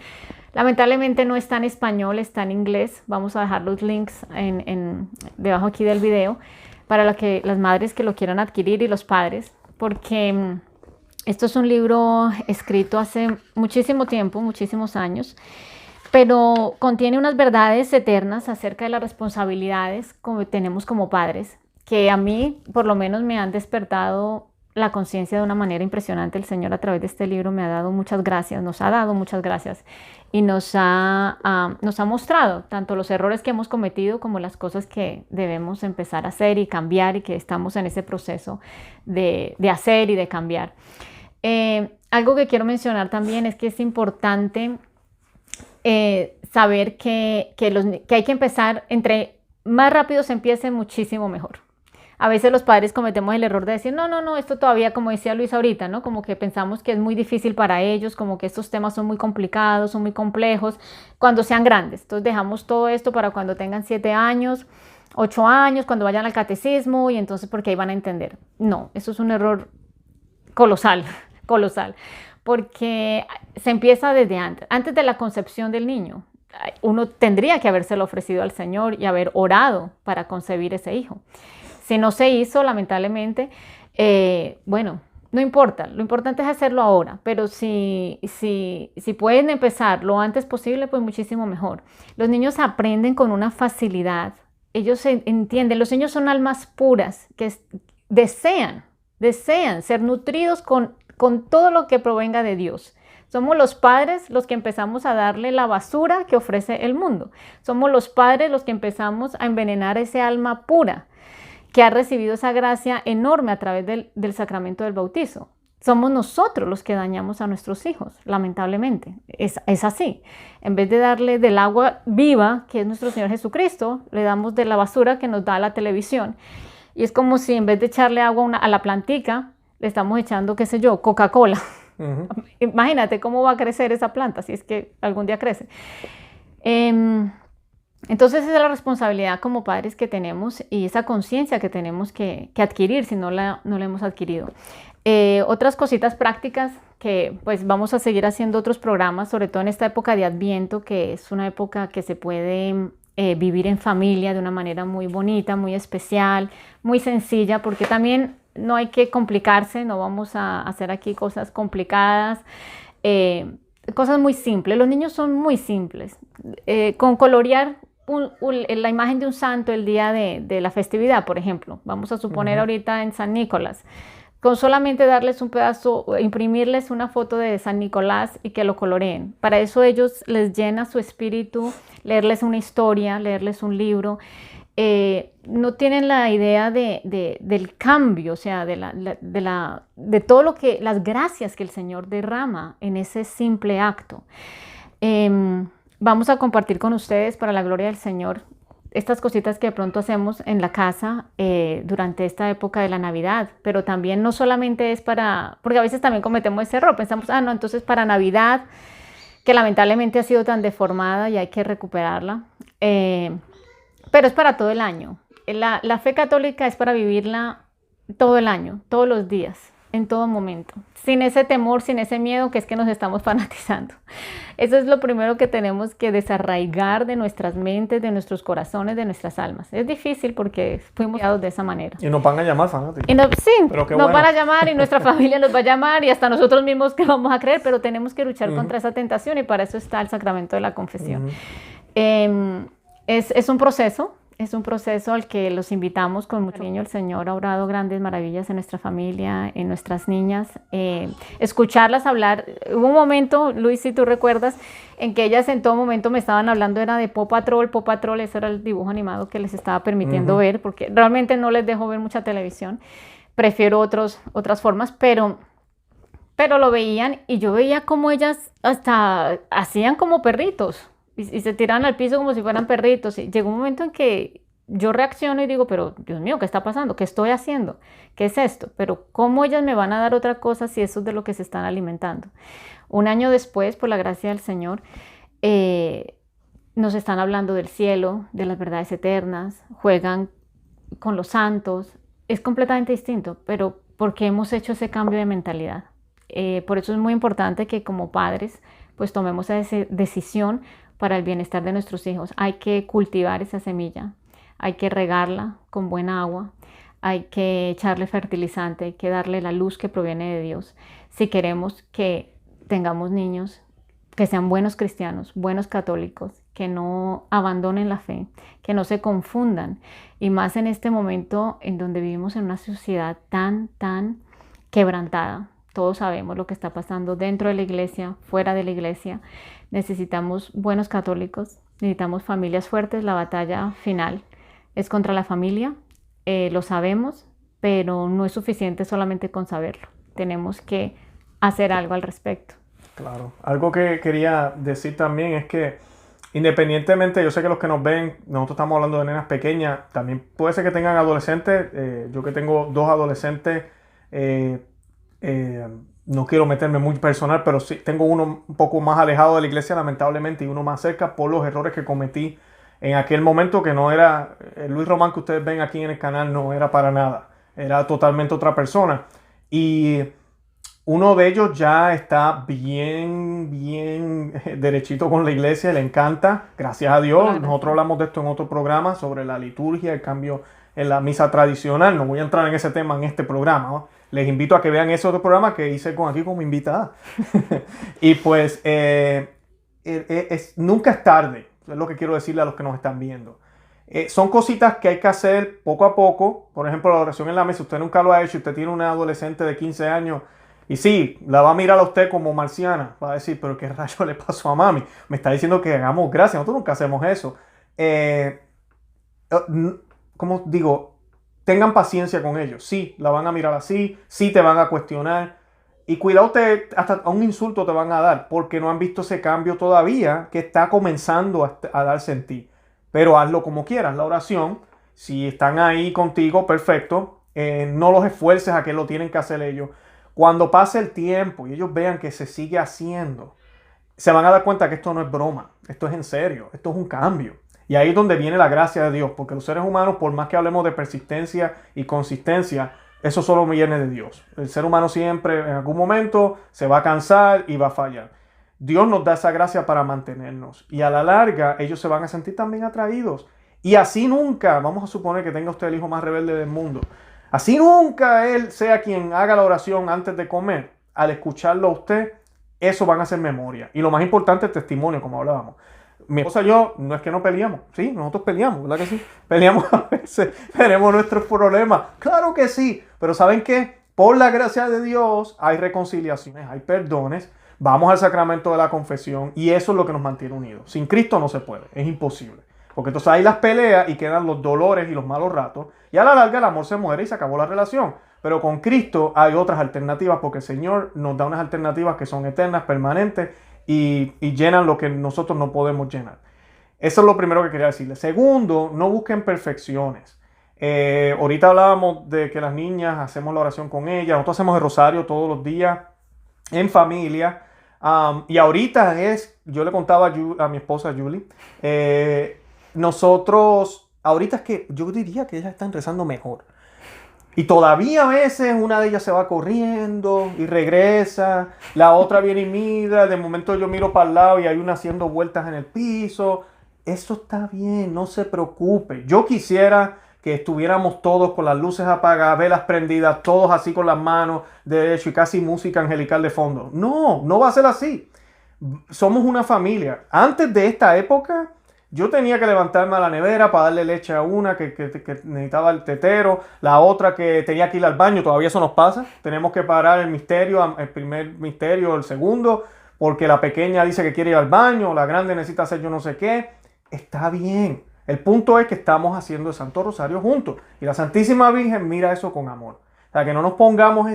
Lamentablemente no está en español, está en inglés. Vamos a dejar los links debajo aquí del video para las madres que lo quieran adquirir y los padres. Porque esto es un libro escrito hace muchísimo tiempo, muchísimos años, pero contiene unas verdades eternas acerca de las responsabilidades que tenemos como padres, que a mí por lo menos me han despertado la conciencia de una manera impresionante. El Señor a través de este libro me ha dado muchas gracias, nos ha dado muchas gracias y nos ha mostrado tanto los errores que hemos cometido como las cosas que debemos empezar a hacer y cambiar y que estamos en ese proceso de hacer y de cambiar. Algo que quiero mencionar también es que es importante saber que hay que empezar, entre más rápido se empiece, muchísimo mejor. A veces los padres cometemos el error de decir, no, esto todavía, como decía Luis ahorita, ¿no? Como que pensamos que es muy difícil para ellos, como que estos temas son muy complicados, son muy complejos, cuando sean grandes. Entonces dejamos todo esto para cuando tengan 7 años, 8 años, cuando vayan al catecismo y entonces porque ahí van a entender. No, eso es un error colosal, colosal. Porque se empieza desde antes de la concepción del niño. Uno tendría que habérselo ofrecido al Señor y haber orado para concebir ese hijo. Si no se hizo, lamentablemente, bueno, no importa. Lo importante es hacerlo ahora, pero si pueden empezar lo antes posible, pues muchísimo mejor. Los niños aprenden con una facilidad. Ellos entienden. Los niños son almas puras que desean ser nutridos con todo lo que provenga de Dios. Somos los padres los que empezamos a darle la basura que ofrece el mundo. Somos los padres los que empezamos a envenenar ese alma pura que ha recibido esa gracia enorme a través del sacramento del bautizo. Somos nosotros los que dañamos a nuestros hijos, lamentablemente. Es así. En vez de darle del agua viva, que es nuestro Señor Jesucristo, le damos de la basura que nos da la televisión. Y es como si en vez de echarle agua a la plantica, le estamos echando, qué sé yo, Coca-Cola. Uh-huh. Imagínate cómo va a crecer esa planta, si es que algún día crece. Entonces esa es la responsabilidad como padres que tenemos y esa conciencia que tenemos que adquirir si no la hemos adquirido. Otras cositas prácticas que pues vamos a seguir haciendo otros programas, sobre todo en esta época de Adviento, que es una época que se puede vivir en familia de una manera muy bonita, muy especial, muy sencilla, porque también no hay que complicarse, no vamos a hacer aquí cosas complicadas, cosas muy simples. Los niños son muy simples. Con colorear la imagen de un santo el día de la festividad, por ejemplo, vamos a suponer ahorita en San Nicolás, con solamente darles un pedazo, imprimirles una foto de San Nicolás y que lo coloreen. Para eso ellos les llena su espíritu, leerles una historia, leerles un libro. No tienen la idea del cambio, o sea, de todo lo las gracias que el Señor derrama en ese simple acto. vamos a compartir con ustedes para la gloria del Señor estas cositas que de pronto hacemos en la casa durante esta época de la Navidad, pero también no solamente es para, porque a veces también cometemos ese error, pensamos, no, entonces para Navidad, que lamentablemente ha sido tan deformada y hay que recuperarla, pero es para todo el año. La fe católica es para vivirla todo el año, todos los días, en todo momento, sin ese temor, sin ese miedo que es que nos estamos fanatizando. Eso es lo primero que tenemos que desarraigar de nuestras mentes, de nuestros corazones, de nuestras almas. Es difícil porque fuimos criados de esa manera. Y nos van a llamar fanáticos. Sí, pero nos van a llamar y nuestra familia nos va a llamar y hasta nosotros mismos que vamos a creer, pero tenemos que luchar contra esa tentación y para eso está el sacramento de la confesión. Es un proceso. Es un proceso al que los invitamos con mucho cariño. El Señor ha obrado grandes maravillas en nuestra familia, en nuestras niñas. Escucharlas hablar. Hubo un momento, Luis, si tú recuerdas, en que ellas en todo momento me estaban hablando, era de Paw Patrol. Paw Patrol, ese era el dibujo animado que les estaba permitiendo ver, porque realmente no les dejo ver mucha televisión. Prefiero otras formas, pero lo veían y yo veía como ellas hasta hacían como perritos. Y se tiraban al piso como si fueran perritos. Y llegó un momento en que yo reacciono y digo, pero Dios mío, ¿qué está pasando? ¿Qué estoy haciendo? ¿Qué es esto? Pero ¿cómo ellas me van a dar otra cosa si eso es de lo que se están alimentando? Un año después, por la gracia del Señor, nos están hablando del cielo, de las verdades eternas, juegan con los santos. Es completamente distinto, pero porque hemos hecho ese cambio de mentalidad. Por eso es muy importante que como padres pues tomemos esa decisión para el bienestar de nuestros hijos. Hay que cultivar esa semilla, hay que regarla con buena agua, hay que echarle fertilizante, hay que darle la luz que proviene de Dios. Si queremos que tengamos niños que sean buenos cristianos, buenos católicos, que no abandonen la fe, que no se confundan, y más en este momento en donde vivimos en una sociedad tan quebrantada. Todos sabemos lo que está pasando dentro de la iglesia, fuera de la iglesia. Necesitamos buenos católicos, necesitamos familias fuertes. La batalla final es contra la familia, lo sabemos, pero no es suficiente solamente con saberlo. Tenemos que hacer algo al respecto. Claro. Algo que quería decir también es que independientemente, yo sé que los que nos ven, nosotros estamos hablando de nenas pequeñas, también puede ser que tengan adolescentes. Yo que tengo 2 adolescentes, no quiero meterme muy personal, pero sí tengo uno un poco más alejado de la iglesia, lamentablemente, y uno más cerca por los errores que cometí en aquel momento, que no era el Luis Román que ustedes ven aquí en el canal, no era para nada, era totalmente otra persona. Y uno de ellos ya está bien derechito con la iglesia, le encanta, gracias a Dios. Claro. Nosotros hablamos de esto en otro programa sobre la liturgia, el cambio en la misa tradicional. No voy a entrar en ese tema en este programa, ¿no? Les invito a que vean ese otro programa que hice aquí como invitada. Y pues nunca es tarde, es lo que quiero decirle a los que nos están viendo. Son cositas que hay que hacer poco a poco. Por ejemplo, la oración en la mesa, usted nunca lo ha hecho, usted tiene una adolescente de 15 años y sí, la va a mirar a usted como marciana, va a decir, pero ¿qué rayo le pasó a mami? Me está diciendo que hagamos gracias, nosotros nunca hacemos eso. Como digo, tengan paciencia con ellos. Sí, la van a mirar así, sí te van a cuestionar. Y cuidado, hasta un insulto te van a dar porque no han visto ese cambio todavía que está comenzando a darse en ti. Pero hazlo como quieras, la oración. Si están ahí contigo, perfecto. No los esfuerces a que lo tienen que hacer ellos. Cuando pase el tiempo y ellos vean que se sigue haciendo, se van a dar cuenta que esto no es broma. Esto es en serio. Esto es un cambio. Y ahí es donde viene la gracia de Dios, porque los seres humanos, por más que hablemos de persistencia y consistencia, eso solo viene de Dios. El ser humano siempre, en algún momento, se va a cansar y va a fallar. Dios nos da esa gracia para mantenernos. Y a la larga, ellos se van a sentir también atraídos. Y así nunca, vamos a suponer que tenga usted el hijo más rebelde del mundo, así nunca él sea quien haga la oración antes de comer, al escucharlo a usted, eso van a ser memoria. Y lo más importante, el testimonio, como hablábamos. Mi esposa y yo, no es que no peleamos, sí, nosotros peleamos, ¿verdad que sí? Peleamos a veces, tenemos nuestros problemas, claro que sí, pero ¿saben qué? Por la gracia de Dios hay reconciliaciones, hay perdones, vamos al sacramento de la confesión y eso es lo que nos mantiene unidos. Sin Cristo no se puede, es imposible, porque entonces hay las peleas y quedan los dolores y los malos ratos y a la larga el amor se muere y se acabó la relación. Pero con Cristo hay otras alternativas porque el Señor nos da unas alternativas que son eternas, permanentes y llenan lo que nosotros no podemos llenar. Eso es lo primero que quería decirle. Segundo, no busquen perfecciones. Ahorita hablábamos de que las niñas hacemos la oración con ellas. Nosotros hacemos el rosario todos los días en familia. Y ahorita yo le contaba a mi esposa Julie, nosotros, ahorita es que yo diría que ellas están rezando mejor. Y todavía a veces una de ellas se va corriendo y regresa, la otra viene y mira, de momento yo miro para el lado y hay una haciendo vueltas en el piso. Eso está bien, no se preocupe. Yo quisiera que estuviéramos todos con las luces apagadas, velas prendidas, todos así con las manos derecho y casi música angelical de fondo. No, no va a ser así. Somos una familia. Antes de esta época, yo tenía que levantarme a la nevera para darle leche a una que necesitaba el tetero, la otra que tenía que ir al baño, todavía eso nos pasa. Tenemos que parar el misterio, el primer misterio, el segundo, porque la pequeña dice que quiere ir al baño, la grande necesita hacer yo no sé qué. Está bien. El punto es que estamos haciendo el Santo Rosario juntos. Y la Santísima Virgen mira eso con amor. O sea, que no nos pongamos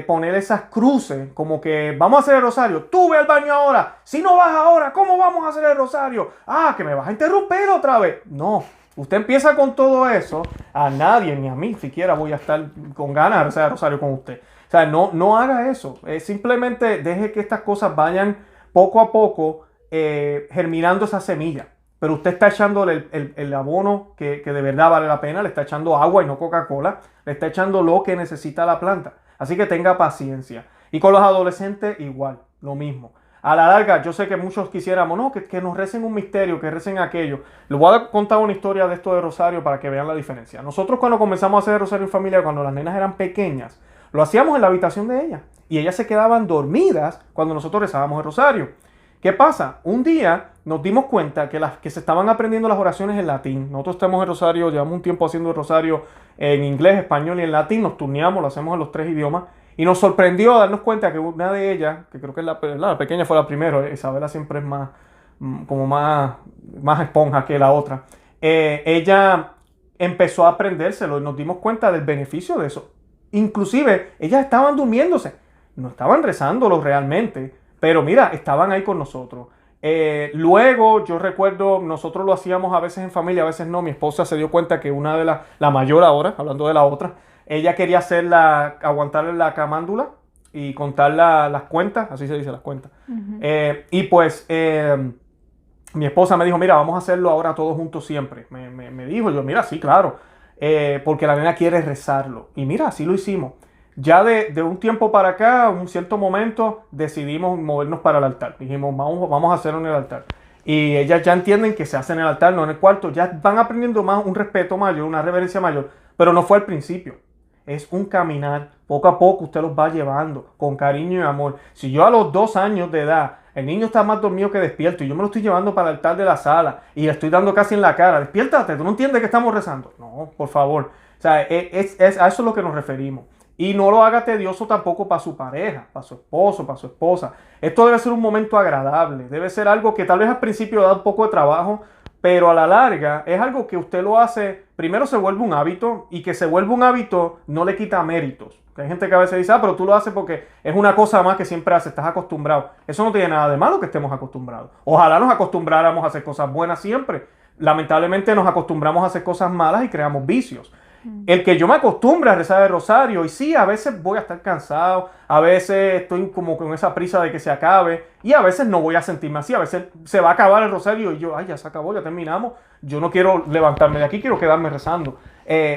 poner esas cruces como que vamos a hacer el rosario. Tú ve al baño ahora. Si no vas ahora, ¿cómo vamos a hacer el rosario? Ah, que me vas a interrumpir otra vez. No. Usted empieza con todo eso. A nadie, ni a mí siquiera voy a estar con ganas de hacer el rosario con usted. O sea, no haga eso. Simplemente deje que estas cosas vayan poco a poco germinando esa semilla. Pero usted está echándole el abono que de verdad vale la pena. Le está echando agua y no Coca-Cola. Le está echando lo que necesita la planta. Así que tenga paciencia. Y con los adolescentes igual, lo mismo. A la larga, yo sé que muchos quisiéramos, no, que nos recen un misterio, que recen aquello. Les voy a contar una historia de esto de Rosario para que vean la diferencia. Nosotros cuando comenzamos a hacer el Rosario en familia, cuando las nenas eran pequeñas, lo hacíamos en la habitación de ellas. Y ellas se quedaban dormidas cuando nosotros rezábamos el Rosario. ¿Qué pasa? Un día nos dimos cuenta que se estaban aprendiendo las oraciones en latín. Nosotros tenemos el rosario, llevamos un tiempo haciendo el rosario en inglés, español y en latín. Nos turneamos, lo hacemos en los 3 idiomas. Y nos sorprendió darnos cuenta que una de ellas, que creo que es la pequeña fue la primera, Isabela siempre es más esponja que la otra. Ella empezó a aprendérselo y nos dimos cuenta del beneficio de eso. Inclusive, ellas estaban durmiéndose. No estaban rezándolo realmente. Pero mira, estaban ahí con nosotros. Luego, yo recuerdo, nosotros lo hacíamos a veces en familia, a veces no. Mi esposa se dio cuenta que una de la mayor ahora, hablando de la otra, ella quería aguantarle la camándula y contar las cuentas, así se dice, las cuentas. Uh-huh. Y pues mi esposa me dijo, mira, vamos a hacerlo ahora todos juntos siempre. Me dijo, yo, mira, sí, claro, porque la nena quiere rezarlo. Y mira, así lo hicimos. Ya de un tiempo para acá, un cierto momento, decidimos movernos para el altar. Dijimos, vamos a hacerlo en el altar. Y ellas ya entienden que se hace en el altar, no en el cuarto. Ya van aprendiendo más, un respeto mayor, una reverencia mayor. Pero no fue al principio. Es un caminar. Poco a poco usted los va llevando con cariño y amor. Si yo a los 2 años de edad, el niño está más dormido que despierto y yo me lo estoy llevando para el altar de la sala y le estoy dando casi en la cara. Despiértate, ¿tú no entiendes que estamos rezando? No, por favor. O sea, a eso es lo que nos referimos. Y no lo haga tedioso tampoco para su pareja, para su esposo, para su esposa. Esto debe ser un momento agradable. Debe ser algo que tal vez al principio da un poco de trabajo, pero a la larga es algo que usted lo hace, primero se vuelve un hábito, y que se vuelva un hábito no le quita méritos. Hay gente que a veces dice, pero tú lo haces porque es una cosa más que siempre haces, estás acostumbrado. Eso no tiene nada de malo que estemos acostumbrados. Ojalá nos acostumbráramos a hacer cosas buenas siempre. Lamentablemente nos acostumbramos a hacer cosas malas y creamos vicios. El que yo me acostumbre a rezar el rosario, y sí, a veces voy a estar cansado, a veces estoy como con esa prisa de que se acabe, y a veces no voy a sentirme así, a veces se va a acabar el rosario y yo, ya se acabó, ya terminamos, yo no quiero levantarme de aquí, quiero quedarme rezando.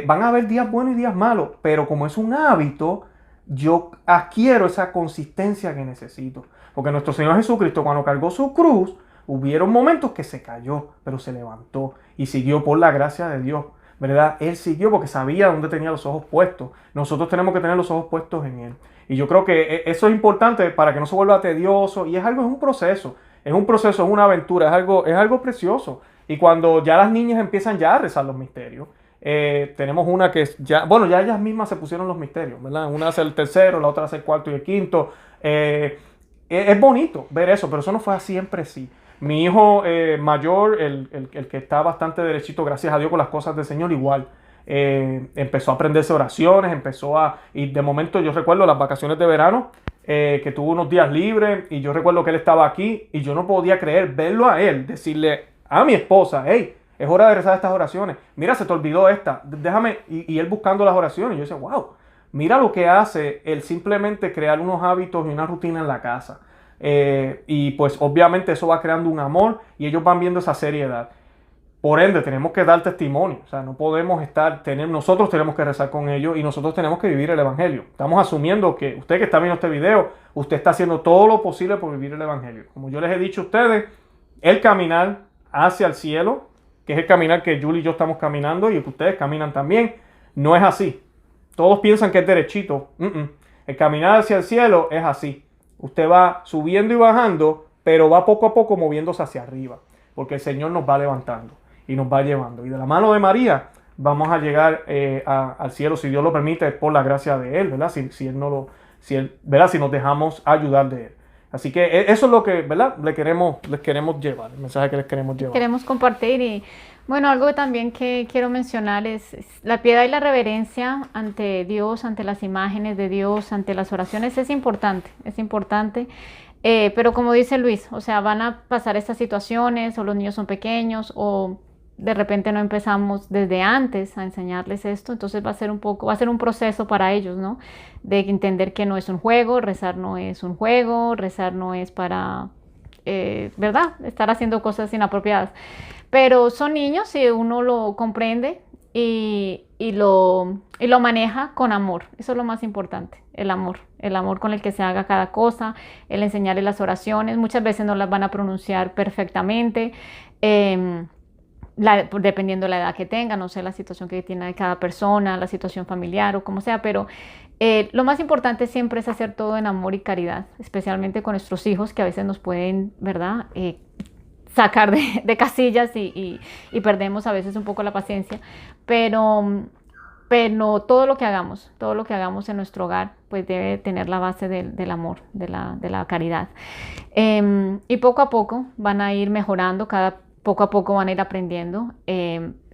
Van a haber días buenos y días malos, pero como es un hábito, yo adquiero esa consistencia que necesito. Porque nuestro Señor Jesucristo, cuando cargó su cruz, hubieron momentos que se cayó, pero se levantó y siguió por la gracia de Dios. ¿Verdad? Él siguió porque sabía dónde tenía los ojos puestos. Nosotros tenemos que tener los ojos puestos en Él. Y yo creo que eso es importante para que no se vuelva tedioso. Y es un proceso. Es una aventura. Es algo precioso. Y cuando ya las niñas empiezan ya a rezar los misterios, tenemos una que ya ellas mismas se pusieron los misterios, ¿verdad? Una hace el tercero, la otra hace el cuarto y el quinto. Es bonito ver eso, pero eso no fue siempre así. Mi hijo mayor, el que está bastante derechito, gracias a Dios, con las cosas del Señor, igual. Empezó a aprenderse oraciones, y de momento yo recuerdo las vacaciones de verano, que tuvo unos días libres y yo recuerdo que él estaba aquí y yo no podía creer verlo a él, decirle a mi esposa, hey, es hora de rezar estas oraciones, mira, se te olvidó esta, déjame, y él buscando las oraciones, y yo decía, wow, mira lo que hace el simplemente crear unos hábitos y una rutina en la casa. Y pues obviamente eso va creando un amor y ellos van viendo esa seriedad. Por ende, tenemos que dar testimonio. O sea, no podemos nosotros tenemos que rezar con ellos y nosotros tenemos que vivir el Evangelio. Estamos asumiendo que usted que está viendo este video, usted está haciendo todo lo posible por vivir el Evangelio. Como yo les he dicho a ustedes, el caminar hacia el cielo, que es el caminar que Julie y yo estamos caminando y que ustedes caminan también, no es así. Todos piensan que es derechito. El caminar hacia el cielo es así. Usted va subiendo y bajando, pero va poco a poco moviéndose hacia arriba, porque el Señor nos va levantando y nos va llevando. Y de la mano de María vamos a llegar al cielo, si Dios lo permite, por la gracia de Él, ¿verdad? Si nos dejamos ayudar de Él. Así que eso es lo que, ¿verdad? Les queremos llevar, el mensaje que les queremos llevar. Queremos compartir y, bueno, algo también que quiero mencionar es la piedad y la reverencia ante Dios, ante las imágenes de Dios, ante las oraciones, es importante. Pero como dice Luis, o sea, van a pasar estas situaciones o los niños son pequeños o de repente no empezamos desde antes a enseñarles esto, entonces va a ser un proceso para ellos, ¿no? De entender que no es un juego, rezar no es un juego, rezar no es para, ¿verdad? Estar haciendo cosas inapropiadas. Pero son niños y uno lo comprende y lo maneja con amor. Eso es lo más importante, el amor con el que se haga cada cosa, el enseñarles las oraciones. Muchas veces no las van a pronunciar perfectamente, dependiendo de la edad que tengan, no sé la situación que tiene cada persona, la situación familiar o como sea, pero lo más importante siempre es hacer todo en amor y caridad, especialmente con nuestros hijos que a veces nos pueden, ¿verdad?, sacar de casillas y perdemos a veces un poco la paciencia, pero todo lo que hagamos en nuestro hogar, pues debe tener la base del amor, de la caridad. Y poco a poco van a ir mejorando, poco a poco van a ir aprendiendo.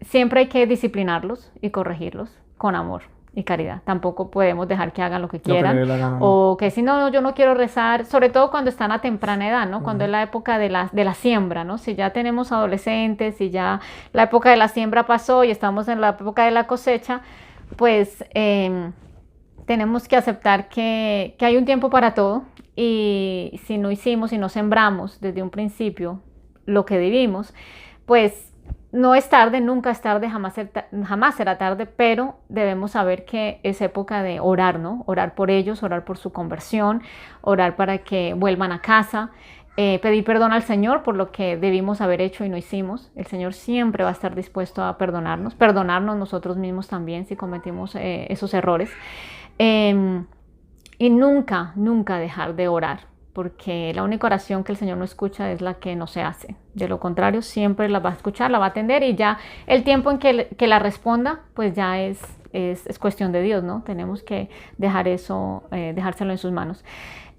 Siempre hay que disciplinarlos y corregirlos con amor y caridad. Tampoco podemos dejar que hagan lo que quieran o que si no, yo no quiero rezar, sobre todo cuando están a temprana edad, ¿no? Cuando es la época de la siembra, ¿no? Si ya tenemos adolescentes, si ya la época de la siembra pasó y estamos en la época de la cosecha, pues tenemos que aceptar que hay un tiempo para todo y si no sembramos desde un principio lo que vivimos, pues no es tarde, nunca es tarde, jamás será tarde, pero debemos saber que es época de orar, ¿no? Orar por ellos, orar por su conversión, orar para que vuelvan a casa, pedir perdón al Señor por lo que debimos haber hecho y no hicimos. El Señor siempre va a estar dispuesto a perdonarnos nosotros mismos también si cometimos esos errores. Y nunca dejar de orar, porque la única oración que el Señor no escucha es la que no se hace. De lo contrario, siempre la va a escuchar, la va a atender y ya el tiempo en que la responda, pues ya es cuestión de Dios, ¿no? Tenemos que dejárselo en sus manos.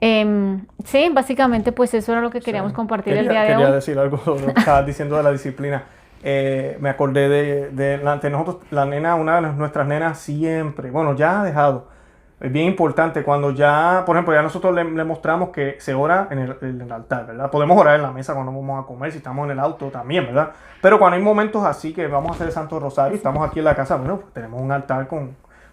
Sí, básicamente pues eso era lo que queríamos compartir el día de hoy. Quería decir algo, lo que estabas diciendo de la disciplina. Me acordé de nosotros, la nena, una de nuestras nenas siempre, bueno, ya ha dejado. Es bien importante cuando ya, por ejemplo, ya nosotros le mostramos que se ora en el altar, ¿verdad? Podemos orar en la mesa cuando vamos a comer, si estamos en el auto también, ¿verdad? Pero cuando hay momentos así que vamos a hacer el Santo Rosario y estamos aquí en la casa, bueno, pues tenemos un altar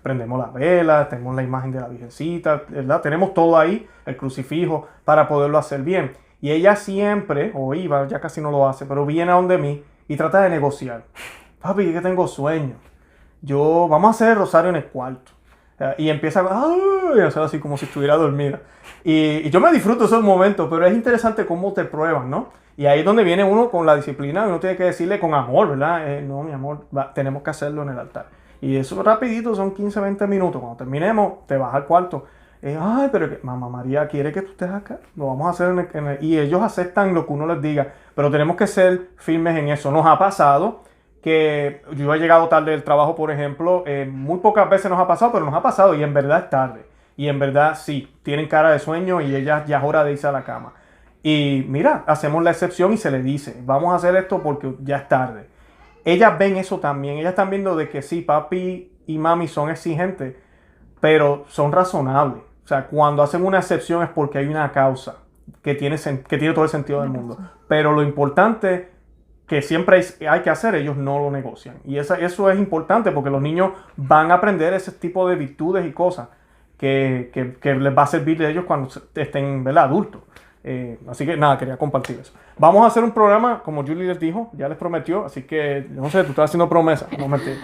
prendemos las velas, tenemos la imagen de la Virgencita, ¿verdad? Tenemos todo ahí, el crucifijo, para poderlo hacer bien. Y ella siempre, o iba, ya casi no lo hace, pero viene a donde mí y trata de negociar. Papi, es que tengo sueño. Vamos a hacer el rosario en el cuarto. Y empieza a hacer así como si estuviera dormida. Y yo me disfruto esos momentos, pero es interesante cómo te prueban, ¿no? Y ahí es donde viene uno con la disciplina, uno tiene que decirle con amor, ¿verdad? No, mi amor, tenemos que hacerlo en el altar. Y eso rapidito, son 15, 20 minutos. Cuando terminemos, te vas al cuarto. Ay, pero Mamá María quiere que tú estés acá. Lo vamos a hacer y ellos aceptan lo que uno les diga. Pero tenemos que ser firmes en eso. Nos ha pasado que yo he llegado tarde del trabajo, por ejemplo, muy pocas veces nos ha pasado, pero nos ha pasado y en verdad es tarde. Y en verdad sí, tienen cara de sueño y ellas ya es hora de irse a la cama. Y mira, hacemos la excepción y se le dice, vamos a hacer esto porque ya es tarde. Ellas ven eso también, ellas están viendo de que sí, papi y mami son exigentes, pero son razonables. O sea, cuando hacen una excepción es porque hay una causa que tiene todo el sentido del mundo. Pero lo importante que siempre hay que hacer, ellos no lo negocian. Y eso es importante porque los niños van a aprender ese tipo de virtudes y cosas que les va a servir de ellos cuando estén, ¿verdad?, adultos. Así que nada, quería compartir eso. Vamos a hacer un programa, como Julie les dijo, ya les prometió, así que, no sé, tú estás haciendo promesas, no mentir.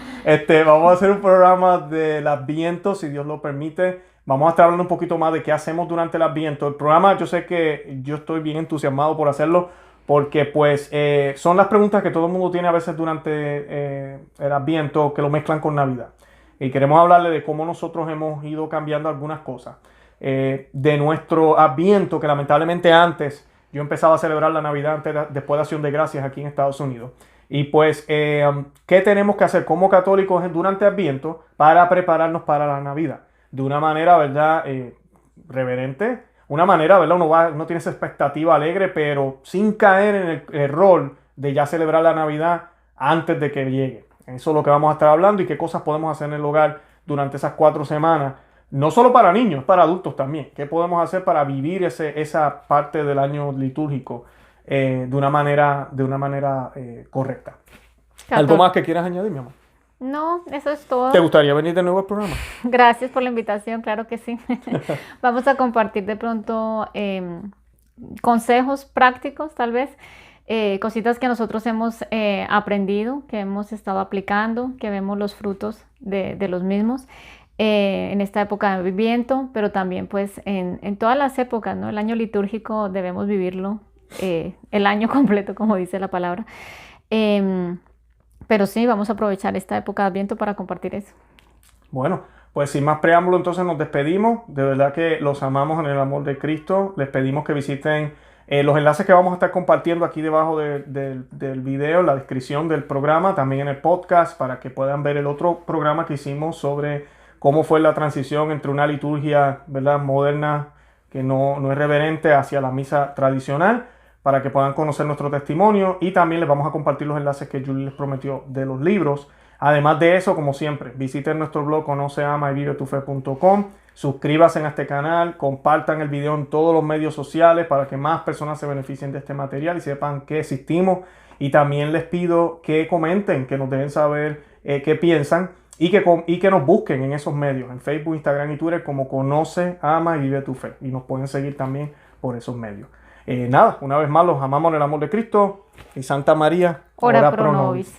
Vamos a hacer un programa del Adviento, si Dios lo permite. Vamos a estar hablando un poquito más de qué hacemos durante el Adviento. El programa, yo sé que yo estoy bien entusiasmado por hacerlo, porque pues son las preguntas que todo el mundo tiene a veces durante el Adviento, que lo mezclan con Navidad. Y queremos hablarle de cómo nosotros hemos ido cambiando algunas cosas. De nuestro Adviento, que lamentablemente antes yo empezaba a celebrar la Navidad después de Acción de Gracias aquí en Estados Unidos. Y pues, ¿qué tenemos que hacer como católicos durante Adviento para prepararnos para la Navidad? De una manera, ¿verdad?, reverente. Una manera, ¿verdad? Uno tiene esa expectativa alegre, pero sin caer en el error de ya celebrar la Navidad antes de que llegue. Eso es lo que vamos a estar hablando y qué cosas podemos hacer en el hogar durante esas 4 semanas. No solo para niños, para adultos también. ¿Qué podemos hacer para vivir esa parte del año litúrgico de una manera correcta? ¿Algo más que quieras añadir, mi amor? No, eso es todo. ¿Te gustaría venir de nuevo al programa? Gracias por la invitación, claro que sí. Vamos a compartir de pronto consejos prácticos, tal vez, cositas que nosotros hemos aprendido, que hemos estado aplicando, que vemos los frutos de los mismos. En esta época de Adviento, pero también pues en todas las épocas, ¿no? El año litúrgico debemos vivirlo el año completo, como dice la palabra. Pero sí, vamos a aprovechar esta época de Adviento para compartir eso. Bueno, pues sin más preámbulo, entonces nos despedimos. De verdad que los amamos en el amor de Cristo. Les pedimos que visiten los enlaces que vamos a estar compartiendo aquí debajo del video, en la descripción del programa, también en el podcast, para que puedan ver el otro programa que hicimos sobre cómo fue la transición entre una liturgia, ¿verdad?, moderna, que no es reverente, hacia la misa tradicional, para que puedan conocer nuestro testimonio. Y también les vamos a compartir los enlaces que Julie les prometió de los libros. Además de eso, como siempre, visiten nuestro blog conoceamaYvivetufe.com, suscríbanse a este canal, compartan el video en todos los medios sociales para que más personas se beneficien de este material y sepan que existimos. Y también les pido que comenten, que nos dejen saber qué piensan. Y que nos busquen en esos medios, en Facebook, Instagram y Twitter, como Conoce, Ama y Vive tu Fe. Y nos pueden seguir también por esos medios. Nada, una vez más los amamos en el amor de Cristo. Y Santa María, ora pro nobis.